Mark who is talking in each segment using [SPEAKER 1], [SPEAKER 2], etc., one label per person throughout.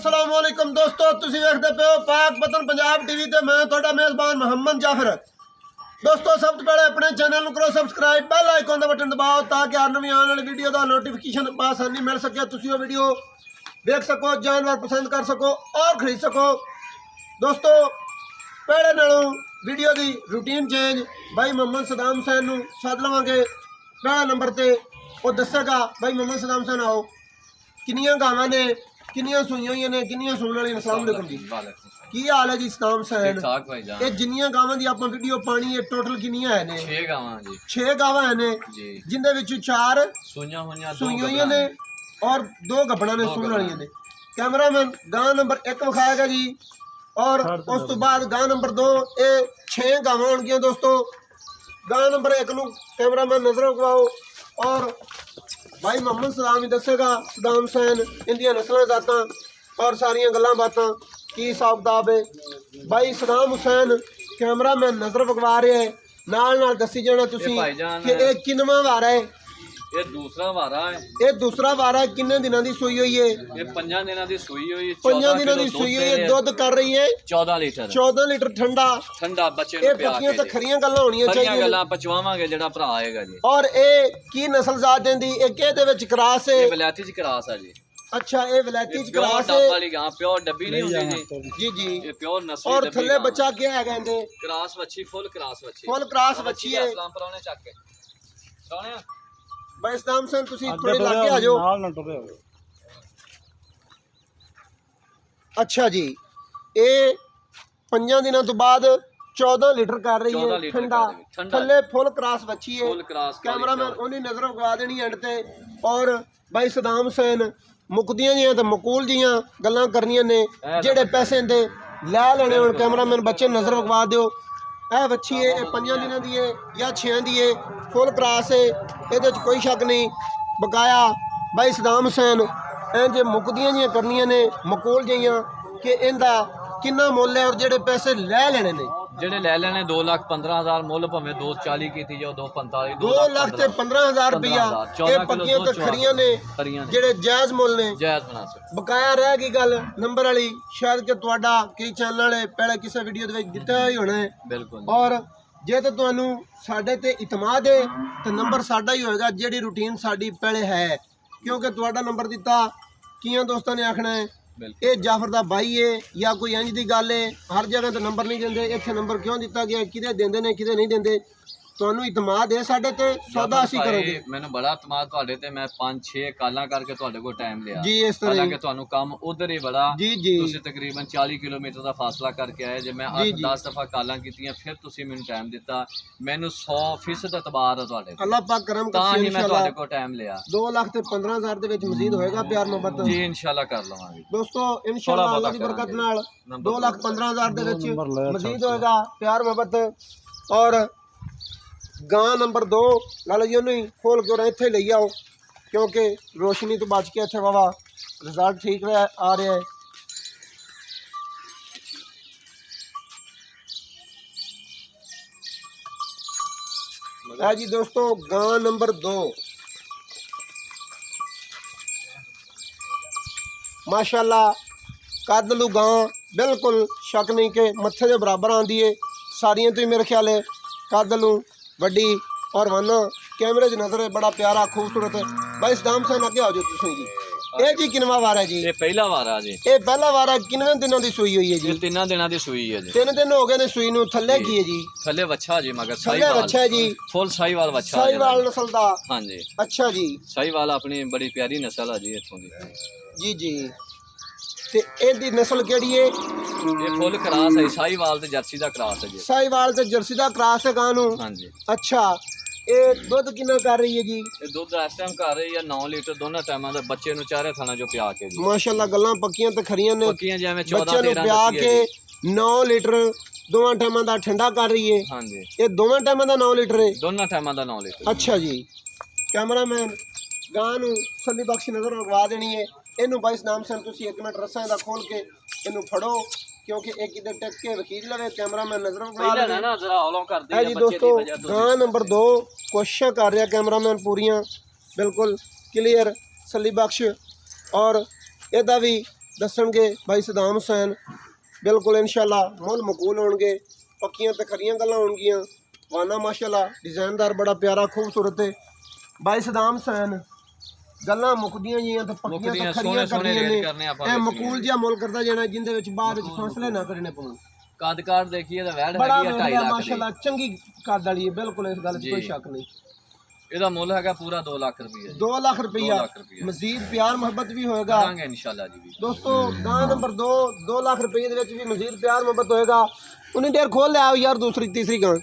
[SPEAKER 1] अस्सलाम वालेकुम दोस्तों, तुसीं वेखदे पे हो पाक वतन पंजाब टीवी ते मैं तुहाडा मेज़बान मोहम्मद जाफर। दोस्तों सब तो पहले अपने चैनल को करो सब्सक्राइब, बेल आइकन का बटन दबाओ ताकि हर नवी आने वाली वीडियो का नोटिफिकेशन आसानी मिल सके, तुसीं वो वीडियो देख सको, जानवर पसंद कर सको और खरीद सको। दोस्तों पहले नालों वीडियो की रूटीन चेंज, भाई मोहम्मद सदाम हुसैन नूं सद लवांगे पहला नंबर ते, वो दसेगा भाई मोहम्मद सदाम हुसैन आओ किनियां गावां ने, किनियां सूईयां हुई ने, किनियां सूण वाली। अस्सलाम वालेकुम जी, की हाल है जी सदाम हुसैन? ये जिन्नियां गावां दी आपां वीडियो पानी है टोटल किनियां है ने? 6 गावां जी, 6 गावां है ने जिंदे विच 4 सूईयां हुई ने और 2 गब्बड़ां ने सूण वालियां ने। कैमरामैन गां नंबर 1 विखाएगा जी, और उस तो बाद गां नंबर 2 ये 6 गावां होणगियां। दोस्तों गां नंबर 1 नूं कैमरामैन नजर रखवाओ और भाई मोहम्मद सदाम ही दसेगा सदाम हुसैन इंदियां नस्लां जातां और सारियां गल्लां बातां की हिसाब किताब है। भाई सदाम हुसैन कैमरामैन नजर पकवा रहे है, नाल दसी जाना तुसीं कि ये किनवां वारा है?
[SPEAKER 2] ये दूसरा वारा है।
[SPEAKER 1] ये दूसरा वारा है। किन्ने दिनां दी सूई हुई है?
[SPEAKER 2] ये 5 दिनां दी सूई हुई है।
[SPEAKER 1] 5 दिनां दी सूई हुई है। दूध कर रही है 14 लीटर ठंडा बच्चे नूं पिया के। खरियां गल्लां होणियां चाहिए,
[SPEAKER 2] खरियां गल्लां पचवावांगे जेड़ा भरा आएगा जी।
[SPEAKER 1] और ये की नस्ल जात देंदी? ये किहदे विच क्रॉस है?
[SPEAKER 2] ये वलैती च क्रॉस है जी।
[SPEAKER 1] अच्छा ये वलैती च क्रॉस है।
[SPEAKER 2] डब वाली गां प्योर डब्बी नहीं होंदी
[SPEAKER 1] जी जी,
[SPEAKER 2] ये प्योर नस्ल।
[SPEAKER 1] और थल्ले बच्चा क्या है कहंदे?
[SPEAKER 2] क्रॉस बच्ची, फुल क्रॉस बच्ची,
[SPEAKER 1] फुल क्रॉस बच्ची है।
[SPEAKER 2] सलाम परौने चक के सोहणिया
[SPEAKER 1] भाई सदाम हुसैन तुसीं थोड़े लागे आ जाओ।
[SPEAKER 3] नाल ना टुरे।
[SPEAKER 1] अच्छा जी, ये 5 दिनों तो बाद 14 लीटर कर रही है ठंडा, थल्ले फुल क्रॉस बच्ची है। कैमरामैन उन्हें नजर लगा देनी एंड ते। और भाई सदाम हुसैन मुकदियां जियां ते मकूल जियां गल्लां करनियां ने, जेड़े पैसे दे लै लेने हुण कैमरामैन बच्चे नजर लगा दिओ। यह बच्ची है, ये 5 दिनों की है या 6 दी है, फुल क्रॉस है, ये कोई शक नहीं। बकाया भाई सदाम हुसैन इंज मुकदियां जियां करनियां ने मकूल जियां कि इनका किन्ना मुल है और जेड़े पैसे लै लेने ने,
[SPEAKER 2] जेड़े ले लेने 2,15,000 मुल, भावें 2,40 की जाओ 2,45,
[SPEAKER 1] 2,15,000 रुपया। ये पक्कियां तो खरियां ने जेड़े जायज मुल ने,
[SPEAKER 2] जायज मुनासिब।
[SPEAKER 1] बकाया रह गई गल नंबर वाली, शायद कि तुहाडा कई चैनल वाले पहले किसी वीडियो दे विच दित्ता ही होना है।
[SPEAKER 2] बिल्कुल।
[SPEAKER 1] और जे तो तुहानू साडे ते इतमाद है तो नंबर साडा ही होएगा, जेड़ी रूटीन साडी पहले है, क्योंकि तुहाडा नंबर दिता कियां दोस्तों ने आखना है ये जाफर दा भाई है या कोई इंज दी गल है। हर जगह तो नंबर नहीं देंदे, इत्थे नंबर क्यों दिता गया, किदे देंदे ने किदे नहीं देंदे। तुहानू इतमाद है साडे ते, सौदा असीं करांगे।
[SPEAKER 2] मैनू बड़ा इतमाद तुहाडे ते, मैं 5-6 कालां करके तुहाडे कोल टाइम लिया
[SPEAKER 1] जी। इस तरह
[SPEAKER 2] हालांकि तुहानू काम उधर ही बड़ा
[SPEAKER 1] जी जी,
[SPEAKER 2] तुसीं तकरीबन 40 किलोमीटर का फासला करके आए जे। मैं 8-10 दफा कालां कीतियां, फिर तुसीं मैनू टाइम दिता। मैनू 100% इतबार है तुहाडे ते,
[SPEAKER 1] अल्लाह पाक करम
[SPEAKER 2] तां
[SPEAKER 1] करे।
[SPEAKER 2] ही मैं तुहाडे कोल टाइम लिया।
[SPEAKER 1] 2,15,000 दे विच मजीद होएगा प्यार मोहब्बत
[SPEAKER 2] जी, इंशाल्लाह कर लवांगे
[SPEAKER 1] दोस्तों। इंशाल्लाह अल्लाह दी बरकत नाल 2,15,000 दे विच मजीद होएगा प्यार मोहब्बत। और गां नंबर 2 लाल जी उन्हें खोल के इत्थे ले आओ, क्योंकि रोशनी तो बच के इत्थे वावा रिजल्ट ठीक आ रहा है। है जी दोस्तों गां नंबर 2 माशाल्लाह कद लू गां बिल्कुल शक नहीं कि मत्थे के बराबर आती है। सारियां तो मेरे ख्याल है कद लू वड्डी और वना कैमरे च नजर है, बड़ा प्यारा खूबसूरत है। भाई सदाम हुसैन आगे आ जाओ तुसीं जी। ये जी किनवा वारा है जी?
[SPEAKER 2] ये पहला वारा जी।
[SPEAKER 1] ये पहला वारा किनवे दिनों की सूई हुई है जी?
[SPEAKER 2] 3 दिनों की सूई है जी।
[SPEAKER 1] 3 दिन हो गए ने सूई नूं। थल्ले की है जी?
[SPEAKER 2] थल्ले बच्चा जी, मगर
[SPEAKER 1] थल्ले बच्चा है जी,
[SPEAKER 2] फुल साहीवाल बच्चा,
[SPEAKER 1] साहीवाल नस्ल दा।
[SPEAKER 2] हां जी।
[SPEAKER 1] अच्छा जी,
[SPEAKER 2] साहीवाल अपनी बड़ी प्यारी नस्ल है जी इत्थों दी।
[SPEAKER 1] जी जी, ते इहदी नस्ल केड़ी है?
[SPEAKER 2] ये फुल क्रॉस है, साहीवाल ते जर्सी दा क्रॉस है जी।
[SPEAKER 1] साहीवाल ते जर्सी दा क्रॉस है गां नूं।
[SPEAKER 2] हां जी।
[SPEAKER 1] अच्छा, ये दुध कितना कर रही है जी?
[SPEAKER 2] ये दुध इस टाइम कर रही है 9 लीटर दोनों टाइमां दा, बच्चे नु चारे थाना जो पिया के जी।
[SPEAKER 1] माशाल्लाह गल्लां पक्कियां ते खरियां ने।
[SPEAKER 2] पक्कियां जिवें
[SPEAKER 1] बच्चे नु
[SPEAKER 2] 14-13
[SPEAKER 1] पिया के 9 लीटर दोवां टाइमां दा ठंडा कर रही है।
[SPEAKER 2] हां जी।
[SPEAKER 1] ये दोवां टाइमां दा 9 लीटर है?
[SPEAKER 2] दोनों टाइमां दा 9 लीटर।
[SPEAKER 1] अच्छा जी। कैमरामैन गां नूं सली बख्श नजर लगा देनी है। इनू भाई सदाम हुसैन तुसीं 1 मिनट रस्सा दा खोल के इनू फड़ो, क्योंकि एक इधर टक के वकील लवे कैमरामैन नजर
[SPEAKER 2] ना जरा हौलों कर दे
[SPEAKER 1] जी। दोस्तों गां नंबर 2 कोशिश कर रहा कैमरामैन पूरियां बिल्कुल क्लियर सली बख्श, और इहदा भी ਦੱਸਣਗੇ ਬਾਈ ਸਦਾਮ ਹੁਸੈਨ। ਬਿਲਕੁਲ ਇਨਸ਼ਾਅੱਲਾ ਮੁੱਲ ਮਕੂਲ ਹੋਣਗੇ, ਪੱਕੀਆਂ ਤੇ ਖਰੀਆਂ ਗੱਲਾਂ ਹੋਣਗੀਆਂ। ਵਾਨਾ ਮਾਸ਼ਾਅੱਲਾ ਡਿਜ਼ਾਈਨਦਾਰ ਬੜਾ ਪਿਆਰਾ ਖੂਬਸੂਰਤ ਹੈ ਬਾਈ ਸਦਾਮ ਹੁਸੈਨ। ਗੱਲਾਂ ਮੁੱਕਦੀਆਂ ਜੀਆਂ ਤੇ ਪੱਕੀਆਂ ਤੇ ਖਰੀਆਂ ਕਰਨੀਆਂ ਨੇ। ਇਹ ਮਕੂਲ ਜਿਹਾ ਮੁੱਲ ਕਰਦਾ ਜਾਣਾ ਜਿੰਦੇ ਵਿੱਚ ਬਾਅਦ ਵਿੱਚ ਫਾਸਲੇ ਨਾ ਕਰਨੇ ਪਉਣ।
[SPEAKER 2] ਕੱਦ ਕਾਠ ਦੇਖੀਏ ਤਾਂ ਵੈੜ
[SPEAKER 1] ਬੜਾ
[SPEAKER 2] ਹੈਗੀ ਆ 2.5 ਲੱਖ
[SPEAKER 1] ਮਾਸ਼ਾਅੱਲਾ ਚੰਗੀ ਕੱਦ ਵਾਲੀ ਹੈ। ਬਿਲਕੁਲ ਇਸ ਗੱਲ 'ਚ ਕੋਈ ਸ਼ੱਕ ਨਹੀਂ।
[SPEAKER 2] ਇਹਦਾ ਮੁੱਲ ਹੈਗਾ ਪੂਰਾ 2 ਲੱਖ ਰੁਪਏ।
[SPEAKER 1] 2 ਲੱਖ ਰੁਪਈਆ। ਮਜ਼ੀਦ ਪਿਆਰ ਮੁਹੱਬਤ ਵੀ ਹੋਏਗਾ
[SPEAKER 2] ਕਰਾਂਗੇ ਇਨਸ਼ਾਅੱਲਾ ਜੀ।
[SPEAKER 1] ਦੋਸਤੋ ਗਾਂ ਨੰਬਰ 2 ਲੱਖ ਰੁਪਏ ਦੇ ਵਿੱਚ ਵੀ ਮਜ਼ੀਦ ਪਿਆਰ ਮੁਹੱਬਤ ਹੋਏਗਾ। ਉਨੀ ਦੇਰ ਖੋਲ ਲਿਆ ਯਾਰ ਦੂਸਰੀ ਤੀਸਰੀ ਗਾਂ।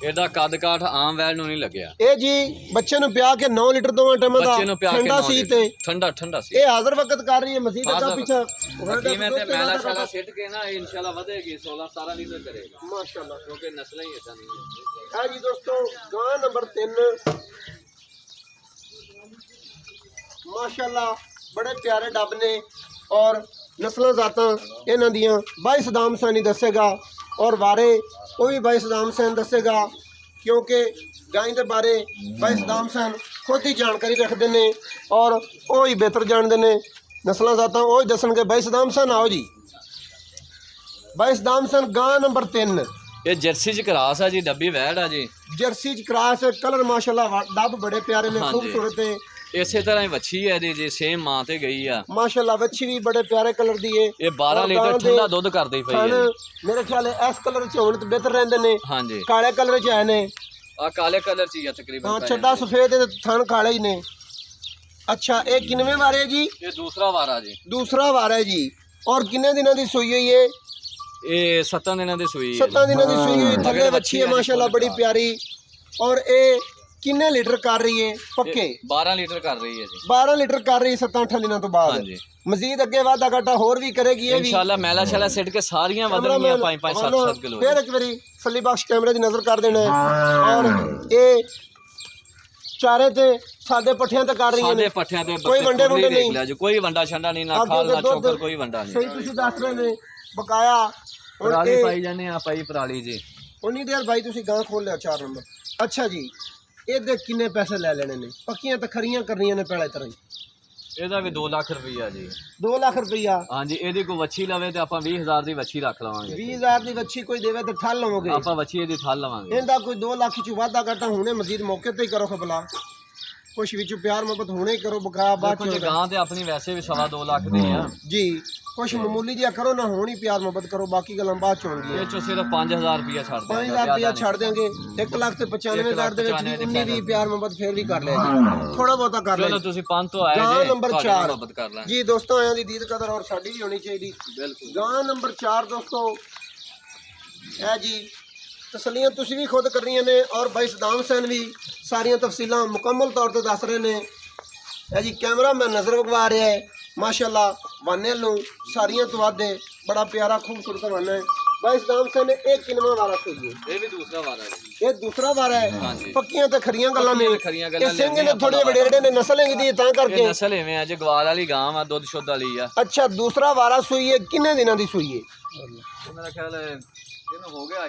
[SPEAKER 2] ਇਹਦਾ ਕੱਦ ਕਾਠ ਆਮ ਵੈੜ ਨੂੰ ਨਹੀਂ ਲੱਗਿਆ।
[SPEAKER 1] ਇਹ ਜੀ ਬੱਚੇ ਨੂੰ ਪਿਆ ਕੇ 9 ਲੀਟਰ ਦੋਵਾਂ ਟਾਈਮਾਂ ਦਾ ਠੰਡਾ ਸੀ ਤੇ
[SPEAKER 2] ਠੰਡਾ ਸੀ।
[SPEAKER 1] ਇਹ ਹਾਜ਼ਰ ਵਕਤ ਕਰ ਰਹੀ ਹੈ ਮਜ਼ੀਦ ਦਾ ਪਿੱਛਾ
[SPEAKER 2] ਕਿਵੇਂ ਤੇ ਮੈਲਾ ਸ਼ਾਲਾ ਸਿੱਟ ਕੇ ਨਾ ਇਨਸ਼ਾਅੱਲਾ ਵਧੇਗੀ 16-17 ਲੀਟਰ ਕਰੇਗਾ
[SPEAKER 1] ਮਾਸ਼ਾਅੱਲਾ
[SPEAKER 2] ਕਿਉਂਕਿ ਨਸਲਾਂ ਹੀ ਐਸਾ ਨਹੀਂ ਹੈ।
[SPEAKER 1] ਇਹ ਜੀ ਦੋਸਤੋ ਗਾਂ ਨੰਬਰ 3 ਮਾਸ਼ਾਅੱਲਾ ਬੜੇ ਪਿਆਰੇ ਡੱਬ ਨੇ ਔਰ ਨਸਲਾਂ ਜ਼ਾਤਾਂ ਇਹਨਾਂ ਦੀਆਂ ਬਾਈ ਸਦਾਮ ਹੁਸੈਨ ਹੀ ਦੱਸੇਗਾ ਔਰ ਬਾਰੇ ਉਹ ਵੀ ਬਾਈ ਸਦਾਮ ਹੁਸੈਨ ਦੱਸੇਗਾ ਕਿਉਂਕਿ ਗਾਂ ਦੇ ਬਾਰੇ ਬਾਈ ਸਦਾਮ ਹੁਸੈਨ ਖੁਦ ਹੀ ਜਾਣਕਾਰੀ ਰੱਖਦੇ ਨੇ ਔਰ ਉਹ ਹੀ ਬਿਹਤਰ ਜਾਣਦੇ ਨੇ। ਨਸਲਾਂ ਜ਼ਾਤਾਂ ਉਹ ਹੀ ਦੱਸਣਗੇ। ਬਾਈ ਸਦਾਮ ਹੁਸੈਨ ਆਓ ਜੀ। ਬਾਈ ਸਦਾਮ ਹੁਸੈਨ ਗਾਂ ਨੰਬਰ 3
[SPEAKER 2] ਇਹ ਜਰਸੀ ਚ ਕਰਾਸ ਆ ਜੀ, ਡੱਬੀ ਵੈੜ ਆ ਜੀ।
[SPEAKER 1] ਜਰਸੀ ਚ ਕਰਾਸ ਕਲਰ ਮਾਸ਼ਾਅੱਲਾ ਡੱਬ ਬੜੇ ਪਿਆਰੇ ਨੇ ਖੂਬਸੂਰਤ ਹੈ।
[SPEAKER 2] ਇਸੇ ਤਰ੍ਹਾਂ ਹੀ ਵੱਛੀ ਹੈ ਇਹਦੀ ਜੀ ਸੇਮ ਮਾਂ ਤੇ ਗਈ ਆ
[SPEAKER 1] ਮਾਸ਼ਾਅੱਲਾ। ਵੱਛੀ ਵੀ ਬੜੇ ਪਿਆਰੇ ਕਲਰ ਦੀ ਏ।
[SPEAKER 2] ਇਹ 12 ਲੀਟਰ ਠੰਡਾ ਦੁੱਧ ਕਰਦੀ ਪਈ ਹੈ।
[SPEAKER 1] ਮੇਰੇ ਖਿਆਲ ਹੈ ਇਸ ਕਲਰ ਚ ਹੋਣ ਤੇ ਬਿਹਤਰ ਰਹਿੰਦੇ ਨੇ।
[SPEAKER 2] ਹਾਂਜੀ
[SPEAKER 1] ਕਾਲੇ ਕਲਰ ਚ ਆਏ ਨੇ।
[SPEAKER 2] ਆ ਕਾਲੇ ਕਲਰ ਚ ਹੀ ਆ ਤਕਰੀਬਨ।
[SPEAKER 1] ਹਾਂ ਛੱਡਾ ਸਫੇਦ ਤੇ ਥਣ ਕਾਲੇ ਹੀ ਨੇ। ਅੱਛਾ ਇਹ ਕਿੰਨਵੇਂ ਵਾਰ ਹੈ ਜੀ?
[SPEAKER 2] ਇਹ ਦੂਸਰਾ ਵਾਰ ਆ ਜੀ।
[SPEAKER 1] ਦੂਸਰਾ ਵਾਰ ਹੈ ਜੀ। ਔਰ ਕਿੰਨੇ ਦਿਨਾਂ ਦੀ ਸੂਈ ਹੋਈ ਹੈ?
[SPEAKER 2] ਇਹ 7 ਦਿਨਾਂ ਦੀ ਸੂਈ ਹੈ।
[SPEAKER 1] 7 ਦਿਨਾਂ ਦੀ ਸੂਈ ਹੋਈ ਥੱਲੇ ਵੱਛੀ ਹੈ ਮਾਸ਼ਾਅੱਲਾ ਬੜੀ ਪਿਆਰੀ। ਔਰ ਇਹ ਕਿੰਨੇ ਲੀਟਰ ਕਰ ਰਹੀ ਹੈ ਪੱਕੇ?
[SPEAKER 2] 12 ਲੀਟਰ ਕਰ ਰਹੀ ਹੈ ਜੀ।
[SPEAKER 1] 12 ਲੀਟਰ ਕਰ ਰਹੀ 7-8 ਦਿਨਾਂ ਤੋਂ ਬਾਅਦ।
[SPEAKER 2] ਹਾਂਜੀ
[SPEAKER 1] ਮਜ਼ੀਦ ਅੱਗੇ ਵਾਧਾ ਘਾਟਾ ਹੋਰ ਵੀ ਕਰੇਗੀ ਇਹ ਵੀ
[SPEAKER 2] ਇਨਸ਼ਾਅੱਲਾ। ਮੈਲਾ ਸ਼ੈਲਾ ਸਿੱਟ ਕੇ ਸਾਰੀਆਂ ਵਧਣਗੀਆਂ 5-5 7-7 ਕਿਲੋ।
[SPEAKER 1] ਫਿਰ ਇੱਕ ਵਾਰੀ ਸੱਲੀ ਬਖਸ਼ ਕੈਮਰੇ ਦੀ ਨਜ਼ਰ ਕਰ ਦੇਣਾ ਹੈ। ਔਰ ਇਹ ਚਾਰੇ ਤੇ ਸਾਡੇ ਪੱਠਿਆਂ ਤੇ ਕਰ ਰਹੀਆਂ ਨੇ।
[SPEAKER 2] ਸਾਡੇ ਪੱਠਿਆਂ ਤੇ
[SPEAKER 1] ਕੋਈ ਵੰਡੇ ਵੁੰਡੇ ਨਹੀਂ
[SPEAKER 2] ਲੈ ਜੀ, ਕੋਈ ਵੰਡਾ ਛੰਡਾ ਨਹੀਂ, ਨਾ ਖਾਲ ਨਾ ਚੋਕਰ, ਕੋਈ ਵੰਡਾ ਨਹੀਂ।
[SPEAKER 1] ਸਹੀ ਤੁਸੀਂ ਦੱਸ ਰਹੇ ਨੇ ਬਕਾਇਆ।
[SPEAKER 2] ਪਰਾਲੀ ਪਾਈ ਜਾਂਦੇ ਆ ਪਾਈ ਪਰਾਲੀ ਜੀ।
[SPEAKER 1] ਉਨੀ ਦੇਰ ਬਾਈ ਤੁਸੀਂ ਗਾਂ ਖੋਲ ਲਿਆ 4 ਨੰਬਰ। ਅੱਛਾ ਜੀ ਇਹਦੇ ਕਿੰਨੇ ਪੈਸੇ ਲੈ ਲੈਣੇ ਨੇ? ਪੱਕੀਆਂ ਤਾਂ ਖਰੀਆਂ ਕਰਨੀਆਂ ਨੇ ਪਹਿਲੇ ਤਰ੍ਹਾਂ ਹੀ।
[SPEAKER 2] ਇਹਦਾ ਵੀ 2 ਲੱਖ ਰੁਪਈਆ ਜੀ।
[SPEAKER 1] 2 ਲੱਖ ਰੁਪਈਆ।
[SPEAKER 2] ਹਾਂਜੀ ਇਹਦੀ ਕੋਈ ਵੱਛੀ ਲਵੇ ਤੇ ਆਪਾਂ 20,000 ਦੀ ਵੱਛੀ ਰੱਖ ਲਵਾਂਗੇ।
[SPEAKER 1] 20,000 ਦੀ ਵੱਛੀ ਕੋਈ ਦੇਵੇ ਤੇ ਠੱਲ ਲਵੋਗੇ?
[SPEAKER 2] ਆਪਾਂ ਵੱਛੀ ਇਹਦੀ ਠੱਲ ਲਵਾਂਗੇ।
[SPEAKER 1] ਇਹਦਾ ਕੋਈ 2 ਲੱਖ ਚ ਵਾਧਾ ਘਾਟਾ ਹੁਣੇ ਮਜ਼ੀਦ ਮੌਕੇ ਤੇ ਹੀ ਕਰੋ ਖਬਲਾ। ਕੁਛ ਵਿੱਚ ਪਿਆਰ ਮੁਹੱਬਤ ਹੁਣੇ ਹੀ ਕਰੋ ਬਕਾ ਬਾਅਦ ਚ।
[SPEAKER 2] ਗਾਂ ਤੇ ਆਪਣੀ ਵੈਸੇ ਵੀ 2.25 ਲੱਖ ਦੀ ਆ
[SPEAKER 1] ਜੀ। ਕੁਛ ਮਾਮੂਲੀ ਜਿਹਾ ਕਰੋ ਨਾ ਹੋਣੀ ਪਿਆਰ ਮੁਹੱਬਤ ਕਰੋ, ਬਾਕੀ ਗੱਲਾਂ ਬਾਅਦ ਚ ਹੋਣਗੀਆਂ।
[SPEAKER 2] ਇਹ ਚੋਂ ਸਿਰਫ 5,000 ਰੁਪਈਆ ਛੱਡ ਦਿਆਂਗੇ।
[SPEAKER 1] 5,000 ਰੁਪਈਆ ਛੱਡ ਦਿਆਂਗੇ। 1,95,000 ਦੇ ਵਿੱਚ ਵੀ ਉਨੀ ਵੀ ਪਿਆਰ ਮੁਹੱਬਤ ਫੇਰ ਵੀ ਕਰ ਲਿਆ ਜੀ। ਥੋੜਾ ਬਹੁਤਾ ਕਰ ਲਿਆ।
[SPEAKER 2] ਚਲੋ ਤੁਸੀਂ 5 ਤੋਂ ਆਏ
[SPEAKER 1] ਗਾਂ
[SPEAKER 2] ਜੀ,
[SPEAKER 1] ਨੰਬਰ 4
[SPEAKER 2] ਮੁਹੱਬਤ ਕਰ ਲਾਂਗੇ
[SPEAKER 1] ਜੀ। ਦੋਸਤੋ ਆਇਆਂ ਦੀ ਦੀਦ ਕਦਰ ਔਰ ਸਾਡੀ ਵੀ ਹੋਣੀ ਚਾਹੀਦੀ।
[SPEAKER 2] ਬਿਲਕੁਲ।
[SPEAKER 1] ਗਾਂ ਨੰਬਰ 4 ਦੋਸਤੋ ਇਹ ਜੀ ਤਸਲੀਆਂ ਤੁਸੀਂ ਵੀ ਖੁਦ ਕਰਨੀਆਂ ਨੇ ਔਰ ਬਾਈ ਸਦਾਮ ਹੁਸੈਨ ਵੀ ਸਾਰੀਆਂ ਤਫਸੀਲਾਂ ਮੁਕੰਮਲ ਤੌਰ ਤੇ ਦੱਸ ਰਹੇ ਨੇ। ਇਹ ਜੀ ਕੈਮਰਾ ਮੈਂ ਨਜ਼ਰ ਵਗਵਾ ਰਿਹਾ ਹੈ ਮਾਸ਼ਾਅੱਲਾ। ਵਾਨੇ ਨੂੰ ਸਾਰੀਆਂ ਤੋਂ ਵੱਧ ਬੜਾ ਪਿਆਰਾ ਖੂਬਸੂਰਤ ਵਾਨਾ ਹੈ ਬਾਈ ਸਦਾਮ ਹੁਸੈਨ ਨੇ। ਇਹ ਕਿੰਨਵਾਂ ਵਾਰਾ ਸੋਈ ਹੈ?
[SPEAKER 2] ਇਹ ਵੀ ਦੂਸਰਾ ਵਾਰ ਹੈ ਜੀ।
[SPEAKER 1] ਇਹ ਦੂਸਰਾ ਵਾਰਾ ਹੈ।
[SPEAKER 2] ਹਾਂਜੀ
[SPEAKER 1] ਪੱਕੀਆਂ ਤੇ ਖਰੀਆਂ ਗੱਲਾਂ ਨੇ।
[SPEAKER 2] ਖਰੀਆਂ ਗੱਲਾਂ
[SPEAKER 1] ਇਹ ਸਿੰਘ ਨੇ ਥੋੜੇ ਵੱਡੇ ਜਿਹੜੇ ਨੇ ਨਸਲ ਹੈਗੀ ਤਾਂ ਕਰਕੇ।
[SPEAKER 2] ਇਹ ਨਸਲ ਐਵੇਂ ਆ ਜੀ, ਗਵਾਲ ਵਾਲੀ ਗਾਂ ਆ, ਦੁੱਧ ਸ਼ੁੱਧ ਵਾਲੀ ਆ।
[SPEAKER 1] ਅੱਛਾ ਦੂਸਰਾ ਵਾਰਾ ਸੋਈ ਹੈ। ਕਿੰਨੇ ਦਿਨਾਂ ਦੀ ਸੋਈ ਹੈ?
[SPEAKER 2] ਮੇਰਾ ਖਿਆਲ ਹੈ ਇਹਨੂੰ ਹੋ ਗਿਆ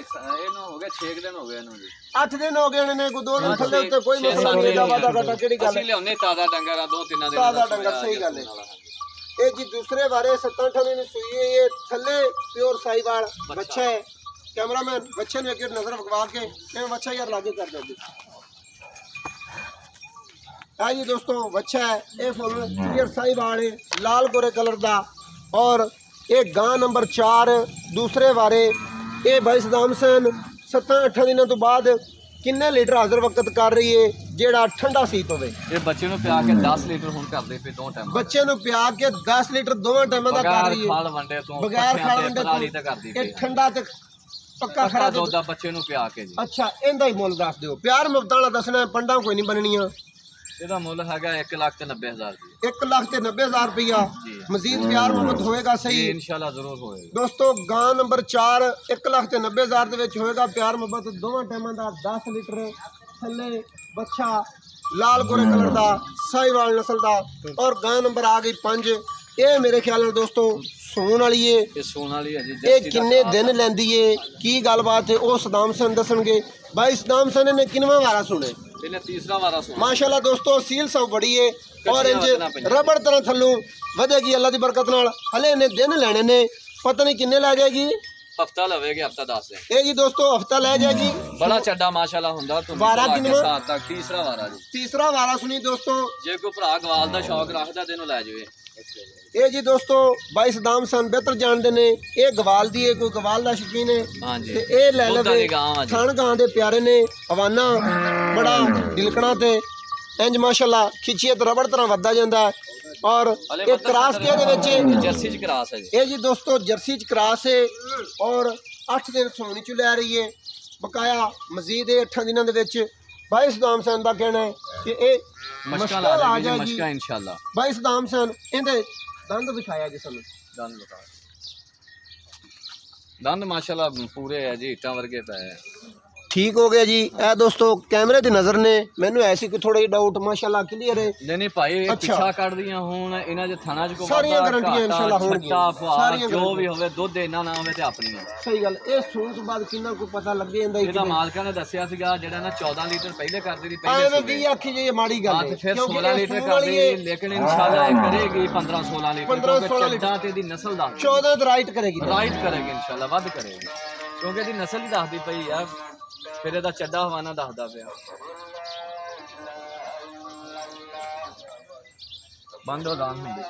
[SPEAKER 2] 6 ਦਿਨ ਹੋ ਗਏ ਇਹਨੂੰ ਜੀ।
[SPEAKER 1] 8 ਦਿਨ ਹੋ ਗਏ ਨੇ। ਕੋਈ 2 ਦਿਨ ਥੱਲੇ ਉੱਤੇ ਕੋਈ ਮਸਲਾ ਨਹੀਂ ਦਾ ਵਾਦਾ ਘਾਟਾ ਕਿਹੜੀ ਗੱਲ ਹੈ।
[SPEAKER 2] ਅਸੀਂ ਲਿਆਉਨੇ ਤਾਜ਼ਾ ਡੰਗਰ ਆ 2-3 ਦਿਨ
[SPEAKER 1] ਤਾਜ਼ਾ ਡੰਗਰ ਸਹੀ ਗੱਲ ਹੈ। ਇਹ ਜੀ ਦੂਸਰੇ ਵਾਰੇ 7-8 ਦਿਨ ਸੂਈ ਹੈ। ਇਹ ਥੱਲੇ ਪਿਓਰ ਸਾਈਵਾਲ ਬੱਚਾ ਹੈ। ਕੈਮਰਾਮੈਨ ਬੱਚੇ ਨੂੰ ਇੱਕ ਨਜ਼ਰ ਵਗਵਾ ਕੇ ਇਹ ਬੱਚਾ ਯਾਰ ਲਾਗੇ ਕਰ ਦਿਓ। ਆ ਜੀ ਦੋਸਤੋ ਬੱਚਾ ਹੈ। ਇਹ ਫੁੱਲ ਕਲੀਅਰ ਸਾਈਵਾਲ ਹੈ ਲਾਲ ਗੋਰੇ ਕਲਰ ਦਾ। ਔਰ ਇਹ ਗਾਂ ਨੰਬਰ 4 ਦੂਸਰੇ ਵਾਰੇ। ਇਹ ਬਾਈ ਸਦਾਮ ਹੁਸੈਨ 7-8 ਦਿਨਾਂ ਤੋਂ ਬਾਅਦ ਕਿੰਨੇ ਲੀਟਰ ਹਾਜ਼ਰ ਵਕਤ ਕਰ ਰਹੀ ਹੈ ਜਿਹੜਾ ਠੰਡਾ ਸੀ ਪਵੇ?
[SPEAKER 2] ਇਹ ਬੱਚੇ ਨੂੰ ਪਿਆ ਕੇ 10 ਲੀਟਰ ਹੁਣ ਕਰਦੇ ਪਏ 2 ਟਾਈਮ।
[SPEAKER 1] ਬੱਚੇ ਨੂੰ ਪਿਆ ਕੇ 10 ਲੀਟਰ ਦੋਵਾਂ ਟਾਈਮਾਂ ਦਾ ਕਰ ਰਹੀ ਹੈ
[SPEAKER 2] ਖਾਲ ਵੰਡੇ ਤੋਂ
[SPEAKER 1] ਬਗੈਰ ਖਾਲ ਵੰਡੇ
[SPEAKER 2] ਪਰਾਲੀ
[SPEAKER 1] ਤੋਂ।
[SPEAKER 2] ਤੇ ਕਰਦੀ
[SPEAKER 1] ਇਹ ਠੰਡਾ ਤੇ ਪੱਕਾ ਖਰਾ
[SPEAKER 2] ਦੁੱਧ ਦਾ ਬੱਚੇ ਨੂੰ ਪਿਆ ਕੇ ਜੀ।
[SPEAKER 1] ਅੱਛਾ ਇਹਦਾ ਹੀ ਮੁੱਲ ਦੱਸ ਦਿਓ। ਪਿਆਰ ਮੁਹੱਬਤ ਵਾਲਾ ਦੱਸਣਾ, ਪੰਡਾਂ ਕੋਈ ਨਹੀਂ ਬਣਨੀਆਂ।
[SPEAKER 2] ਇਹਦਾ ਮੁੱਲ ਹੈਗਾ 1,90,000 ਦੀ।
[SPEAKER 1] 1,90,000 ਰੁਪਇਆ। ਮਜ਼ੀਦ ਪਿਆਰ ਮੁਹੱਬਤ ਹੋਏਗਾ ਸਹੀ
[SPEAKER 2] ਇਨਸ਼ਾਅੱਲਾ ਜ਼ਰੂਰ ਹੋਏਗਾ
[SPEAKER 1] ਦੋਸਤੋ। ਗਾਂ ਨੰਬਰ 4 1,90,000 ਦੇ ਵਿੱਚ ਹੋਏਗਾ ਪਿਆਰ ਮੁਹੱਬਤ ਦੋਵਾਂ ਟਾਈਮਾਂ ਦਾ। 10 ਲੀਟਰ ਥੱਲੇ ਬੱਚਾ ਲਾਲ ਗੋਰੇ ਕਲਰ ਦਾ ਸਾਈਵਾਲ ਨਸਲ ਦਾ। ਔਰ ਗਾਂ ਨੰਬਰ ਆ ਗਈ 5। ਇਹ ਮੇਰੇ ਖਿਆਲ ਨਾਲ ਦੋਸਤੋ ਸੂਣ ਵਾਲੀ ਏ।
[SPEAKER 2] ਇਹ ਸੂਣ ਵਾਲੀ ਹੈ ਜੀ।
[SPEAKER 1] ਇਹ ਕਿੰਨੇ ਦਿਨ ਲੈਂਦੀ ਏ ਕੀ ਗੱਲਬਾਤ ਹੈ ਉਹ ਸਦਾਮ ਹੁਸੈਨ ਦੱਸਣਗੇ। ਬਾਈ ਸਦਾਮ ਹੁਸੈਨ ਨੇ ਕਿੰਨਵਾਂ ਵਾਰਾ ਸੁਣੇ?
[SPEAKER 2] ਇਹਨੇ ਤੀਸਰਾ ਵਾਰਾ ਸੁਣਾ
[SPEAKER 1] ਮਾਸ਼ਾਅੱਲਾ ਦੋਸਤੋ ਸੀਲ ਸਭ ਬੜੀ ਏ ਔਰ ਇੰਜ ਰਬੜ ਤਰ੍ਹਾਂ ਥੱਲੋਂ ਵਧੇਗੀ ਅੱਲਾ ਦੀ ਬਰਕਤ ਨਾਲ। ਹਲੇ ਇਹਨੇ ਦਿਨ ਲੈਣੇ ਨੇ, ਪਤਾ ਨਹੀਂ ਕਿੰਨੇ ਲੈ ਜਾਏਗੀ।
[SPEAKER 2] ਹਫਤਾ ਲਵੇਗੀ, ਹਫਤਾ 10 ਦਿਨ।
[SPEAKER 1] ਇਹ ਜੀ ਦੋਸਤੋ ਹਫਤਾ ਲੈ ਜਾਏਗੀ।
[SPEAKER 2] ਬੜਾ ਚੱਡਾ ਮਾਸ਼ਾਅੱਲਾ ਹੁੰਦਾ।
[SPEAKER 1] ਵਾਰਾ ਕਿੰਨਾ?
[SPEAKER 2] ਸਾਤ ਤੱਕ ਤੀਸਰਾ ਵਾਰਾ ਜੀ।
[SPEAKER 1] ਤੀਸਰਾ ਵਾਰਾ ਸੁਣੀ ਦੋਸਤੋ।
[SPEAKER 2] ਜੇ ਕੋਈ ਭਰਾ ਗਵਾਲ ਦਾ ਸ਼ੌਕ ਰੱਖਦਾ ਤੇ ਇਹਨੂੰ ਲੈ ਜਾਵੇ।
[SPEAKER 1] ਇਹ ਜੀ ਦੋਸਤੋ ਬਾਈ ਸਦਾਮ ਸਨ ਬਿਹਤਰ ਜਾਣਦੇ ਨੇ, ਇਹ ਗਵਾਲ ਦੀ ਹੈ, ਕੋਈ ਗਵਾਲ ਦਾ ਸ਼ੌਕੀਨ ਹੈ
[SPEAKER 2] ਹਾਂਜੀ
[SPEAKER 1] ਤੇ ਇਹ ਲੈ ਲਵੇ। ਥਣ ਗਾਂ ਦੇ ਪਿਆਰੇ ਨੇ, ਹਵਾਨਾ ਬੜਾ ਢਿਲਕਣਾ ਤੇ ਇੰਜ ਮਾਸ਼ਾਅੱਲਾ ਖਿੱਚੀਏ ਤੇ ਰਬੜ ਤਰ੍ਹਾਂ ਵੱਧਦਾ ਜਾਂਦਾ। ਔਰ ਇਹ ਕਰਾਸ ਕੇ ਦੇ ਵਿੱਚ
[SPEAKER 2] ਜਰਸੀ ਚ ਕਰਾਸ ਹੈ ਜੀ।
[SPEAKER 1] ਇਹ ਜੀ ਦੋਸਤੋ ਜਰਸੀ ਚ ਕਰਾਸ ਹੈ ਔਰ 8 ਦਿਨ ਸੋਣੀ ਚ ਲੈ ਰਹੀ ਹੈ ਬਕਾਇਆ। ਮਜ਼ੀਦ ਇਹ 8 ਦਿਨਾਂ ਦੇ ਵਿੱਚ ਬਾਈ ਸਦਾਮ ਸਨ ਦਾ ਕਹਿਣਾ ਹੈ ਕਿ ਇਹ
[SPEAKER 2] ਮਸ਼ਕਾ ਲਾ ਦੇਗੀ, ਮਸ਼ਕਾ ਇਨਸ਼ਾਅੱਲਾ।
[SPEAKER 1] ਬਾਈ ਸਦਾਮ ਸਨ ਇਹਦੇ ਦੰਦ ਵਿਖਾਇਆ ਜੀ ਸਾਨੂੰ।
[SPEAKER 2] ਦੰਦ ਬਤਾ, ਦੰਦ ਮਾਸ਼ਾਅੱਲਾ ਪੂਰੇ ਹੈ ਜੀ, ਇੱਟਾਂ ਵਰਗੇ ਪਏ ਹੈ।
[SPEAKER 1] ਠੀਕ ਹੋ ਗਿਆ ਜੀ। ਇਹ ਦੋਸਤੋ ਕੈਮਰੇ ਦੀ ਨਜ਼ਰ ਨੇ, ਮੈਨੂੰ ਐਸੀ ਕੋਈ ਥੋੜਾ ਜਿਹਾ ਡਾਊਟ ਮਾਸ਼ਾਅੱਲਾ ਕਲੀਅਰ ਹੈ।
[SPEAKER 2] ਨਹੀਂ ਭਾਈ ਪਿੱਛਾ ਕੱਢਦੀਆਂ ਹੁਣ ਇਹਨਾਂ ਦੇ ਥਾਣਾ ਚ ਕੋਈ
[SPEAKER 1] ਸਾਰੀਆਂ ਗਰੰਟੀਆਂ ਇਨਸ਼ਾਅੱਲਾ ਹੋਣਗੀਆਂ।
[SPEAKER 2] ਸਾਰੀਆਂ ਜੋ ਵੀ ਹੋਵੇ, ਦੁੱਧ ਇਹਨਾਂ ਨਾ ਹੋਵੇ ਤੇ ਆਪਣੀਆਂ।
[SPEAKER 1] ਸਹੀ ਗੱਲ। ਇਹ ਸੂਣ ਤੋਂ ਬਾਅਦ ਕਿੰਨਾ ਕੋਈ ਪਤਾ ਲੱਗੇ ਜਾਂਦਾ।
[SPEAKER 2] ਇਹਦਾ ਮਾਲਕਾਂ ਨੇ ਦੱਸਿਆ ਸੀਗਾ ਜਿਹੜਾ ਨਾ 14 ਲੀਟਰ ਪਹਿਲੇ ਕਰਦੀ ਸੀ,
[SPEAKER 1] ਪਹਿਲੇ 20 ਆਖੀ ਜੀ, ਇਹ ਮਾੜੀ ਗੱਲ ਹੈ।
[SPEAKER 2] ਫਿਰ 16 ਲੀਟਰ ਕਰਦੀ, ਲੇਕਿਨ ਇਨਸ਼ਾਅੱਲਾ ਇਹ ਕਰੇਗੀ 15-16 ਲੀਟਰ।
[SPEAKER 1] 15-16
[SPEAKER 2] ਲੀਟਰ ਤੇ ਇਹਦੀ ਨਸਲ ਦਾ
[SPEAKER 1] 14 ਤੇ ਰਾਈਟ ਕਰੇਗੀ
[SPEAKER 2] ਇਨਸ਼ਾਅੱਲਾ, ਵੱਧ ਕਰੇਗੀ ਕਿਉਂਕਿ ਇਹਦੀ ਨਸਲ ਹੀ ਦੱਸਦੀ ਪਈ ਆ। ਫਿਰ ਇਹਦਾ ਚੱਡਾ ਹਵਾਨਾ ਦੱਸਦਾ ਪਿਆ। ਬੰਦ ਹੋ ਦਾਨ ਹੁੰਦੇ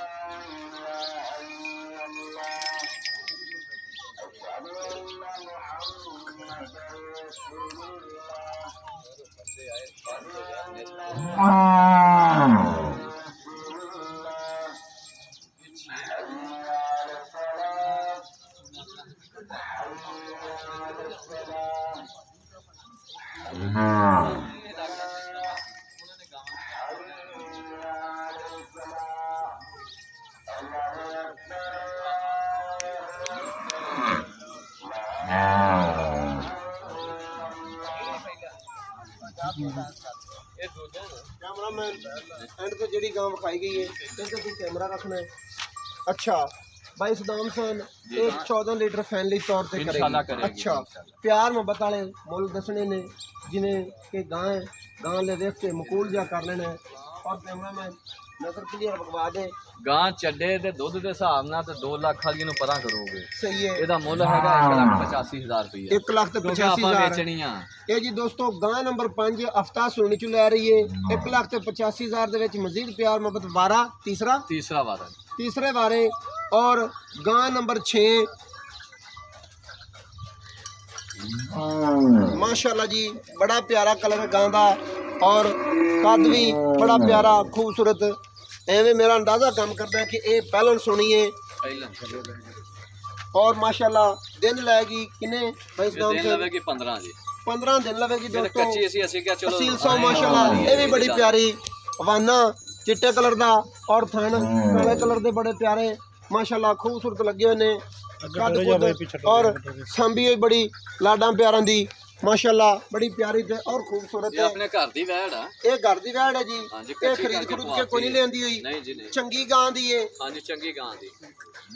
[SPEAKER 2] कैमरामैन एंड पे जेडी गांव दिखाई गई है इनका भी कैमरा रखना है। अच्छा भाई सदाम सन एक 14 लीटर फैमिली तौर पे करेगी। अच्छा प्यार मोहब्बत वाले मुल दसने ने जिन्हें के गां ले देख के मकूल जा कर लेना और कैमरामैन नजर क्लियर बगवा दे। ਗਾਂ ਚੱਡੇ ਦੇ ਦੁੱਧ ਦੇ ਹਿਸਾਬ ਨਾਲ ਤੇ 2 ਲੱਖ ਵਾਲੀ ਨੂੰ ਪਰਾਂ ਕਰੋਗੇ।
[SPEAKER 1] ਸਹੀ ਹੈ।
[SPEAKER 2] ਇਹਦਾ ਮੁੱਲ ਹੈਗਾ 1,85,000 ਰੁਪਏ।
[SPEAKER 1] 1,85,000
[SPEAKER 2] ਵੇਚਣੀ ਆ।
[SPEAKER 1] ਇਹ ਜੀ ਦੋਸਤੋ ਗਾਂ ਨੰਬਰ 5 ਹਫਤਾ ਸੁਣੀ ਚ ਲੈ ਰਹੀ ਹੈ 1,85,000 ਦੇ ਵਿੱਚ ਮਜ਼ੀਦ ਪਿਆਰ ਮੁਹੱਬਤ 12
[SPEAKER 2] ਤੀਸਰਾ ਵਾਰਾ
[SPEAKER 1] तीसरे बारे। और गां नंबर 6 माशाल्लाह जी बड़ा प्यारा कलर गां दा और कद भी बड़ा प्यारा खूबसूरत। एवं मेरा अंदाज़ा काम करता है कि ये पहलन सुनी है और माशाल्लाह दिन लगेगी किने भाई
[SPEAKER 2] दिन लगेगी 15 जी
[SPEAKER 1] 15 दिन लगेगी दोस्तों।
[SPEAKER 2] कच्ची ऐसी क्या चलो
[SPEAKER 1] असील सौ माशाल्लाह ये भी बड़ी प्यारी हवाना चिट्टे कलर दा और थन काले कलर दे बड़े प्यारे माशाल्लाह खूबसूरत लगे हुए ने। और सांभी भी बड़ी लाडा प्यारा दी माशाल्लाह बड़ी प्यारी ते और खूबसूरत है।
[SPEAKER 2] अपने घर दी वैड़ है,
[SPEAKER 1] ये घर दी वैड़ है जी। ये खरीद खरूद के कोई नहीं लेंदी हुई।
[SPEAKER 2] नहीं जी नहीं,
[SPEAKER 1] चंगी गां दी है।
[SPEAKER 2] हां जी चंगी गां दी।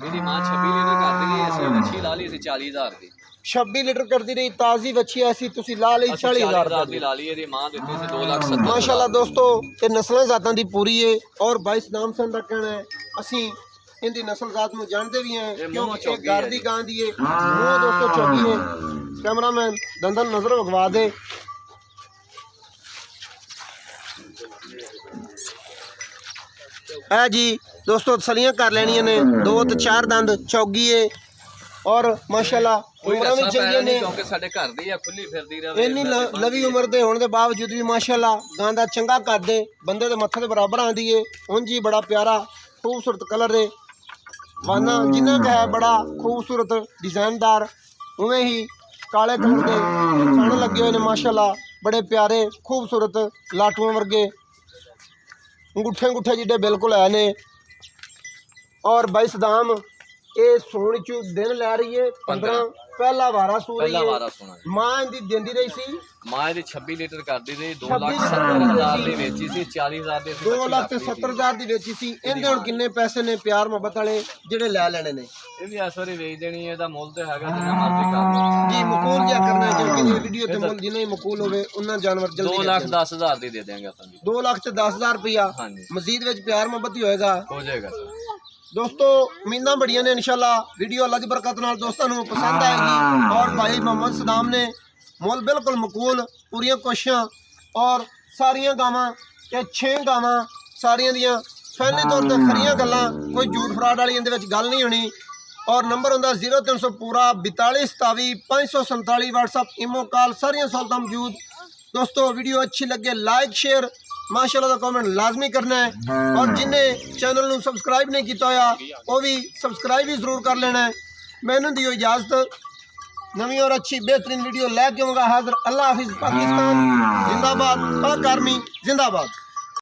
[SPEAKER 2] मेरी मां 26 लीटर करदी रही, ऐसी अच्छी ला ली सी 40,000 दी।
[SPEAKER 1] 26 लीटर करती रही ताजी बच्ची ऐसी तुसी ला ली 40,000
[SPEAKER 2] दी ला ली। ਇਹਦੀ ਮਾਂ ਦਿੱਤੀ ਸੀ 2,70,000।
[SPEAKER 1] माशाल्लाह दोस्तों ये नस्ल जातां दी पूरी है और भाई सदाम सन दा कहना है ਅਸੀਂ इनकी नस्ल जात में जानते भी हैं क्योंकि एक घर दी गां दी है। वो दोस्तों चौकी है। कैमरामैन दंदन नजर भगवा दे। है जी दोस्तों तसलियां कर लेनियां ने 2 ते 4 दंद चौगी है और माशाल्लाह उम्र भी चंगी ने
[SPEAKER 2] क्योंकि ਸਾਡੇ ਘਰ ਦੀ ਆ ਖੁੱਲੀ ਫਿਰਦੀ ਰਹੇ।
[SPEAKER 1] ਇੰਨੀ ਲਵੀ ਉਮਰ ਦੇ ਹੋਣ ਦੇ ਬਾਵਜੂਦ ਵੀ ਮਾਸ਼ਾਅੱਲਾ ਗਾਂ ਦਾ ਚੰਗਾ ਕੱਦ ਦੇ ਬੰਦੇ ਦੇ ਮੱਥੇ ਦੇ ਬਰਾਬਰ ਆਂਦੀ ਏ। ਉਂਝ ਹੀ ਬੜਾ ਪਿਆਰਾ खूबसूरत कलर है वाना जिन्ना का है बड़ा खूबसूरत डिजाइनदार उवें ही काले कलर के थन लगे हुए ने माशाल्लाह बड़े प्यारे खूबसूरत लाटुआं वर्गे अंगूठे अंगूठे जिड्डे बिल्कुल है ने। और भाई सदाम ये सोने चू दिन लै रही है 15
[SPEAKER 2] ਪਹਿਲਾ ਵਾਰਾ ਸੂਈ
[SPEAKER 3] ਪਹਿਲਾ ਵਾਰਾ ਸੋਣਾ ਜੀ।
[SPEAKER 2] ਮਾਂ ਇਹਦੀ ਦਿੰਦੀ ਰਹੀ ਸੀ
[SPEAKER 3] ਮਾਂ ਇਹਦੀ 26 ਲੀਟਰ ਕਰਦੀ ਰਹੀ,
[SPEAKER 2] 26
[SPEAKER 3] 2,70,000 ਦੀ ਵੇਚੀ ਸੀ, 40,000 ਦੀ
[SPEAKER 2] 2,70,000 ਦੀ ਵੇਚੀ ਸੀ। ਇਹਦੇ ਹੁਣ ਕਿੰਨੇ ਪੈਸੇ ਨੇ ਪਿਆਰ ਮੁਹੱਬਤ ਵਾਲੇ ਜਿਹੜੇ ਲੈ ਲੈਣੇ ਨੇ?
[SPEAKER 3] ਇਹ ਵੀ ਇਸ ਵਾਰੀ ਵੇਚ ਦੇਣੀ ਹੈ, ਇਹਦਾ ਮੁੱਲ ਤੇ ਹੈਗਾ ਜਿੰਨਾ ਮਰਜ਼ੀ ਕਰ ਲਓ
[SPEAKER 2] ਜੀ ਮਕੂਲ ਜਿਆ ਕਰਨਾ ਹੈ ਕਿਉਂਕਿ ਇਹ ਵੀਡੀਓ ਤੇ ਮੁੱਲ ਜਿੰਨਾ ਹੀ ਮਕੂਲ ਹੋਵੇ ਉਹਨਾਂ ਜਾਨਵਰ ਜਲਦੀ
[SPEAKER 3] 2,10,000 ਦੀ ਦੇ ਦਿਆਂਗੇ ਆਪਾਂ ਜੀ।
[SPEAKER 2] 2,10,000 ਰੁਪਇਆ।
[SPEAKER 3] ਹਾਂਜੀ
[SPEAKER 2] ਮਜ਼ੀਦ ਵਿੱਚ ਪਿਆਰ ਮੁਹੱਬਤ ਹੀ ਹੋਏਗਾ
[SPEAKER 3] ਹੋ ਜਾਏਗਾ ਸਰ।
[SPEAKER 2] दोस्तों उम्मीदां बड़ियां ने इंशाल्लाह वीडियो अल्लाह की बरकत नाल दोस्तों को पसंद आएगी और भाई मोहम्मद सदाम ने मुल बिल्कुल मकूल पूरियां कोशिशां और सारियां गावां ते 6 गावां सारियां दियां फैली तौर ते खरियां गल्लां कोई झूठ फराड वाली इहदे विच गल नहीं होनी। और नंबर हुंदा 0300 पूरा 42 27 547 व्हाट्सअप इमो कॉल सारियां सहूलतां मौजूद। दोस्तों वीडियो अच्छी लगे लाइक शेयर माशाल्लाह का कमेंट लाजमी करना है और जिन्हें चैनल को सबसक्राइब नहीं किया होया वो भी सबसक्राइब भी जरूर कर लेना है। मैनू दियो इजाजत, नवी और अच्छी बेहतरीन वीडियो लैके आऊँगा हाजिर। अल्लाह हाफिज़। पाकिस्तान जिंदाबाद, पाक आर्मी जिंदाबाद।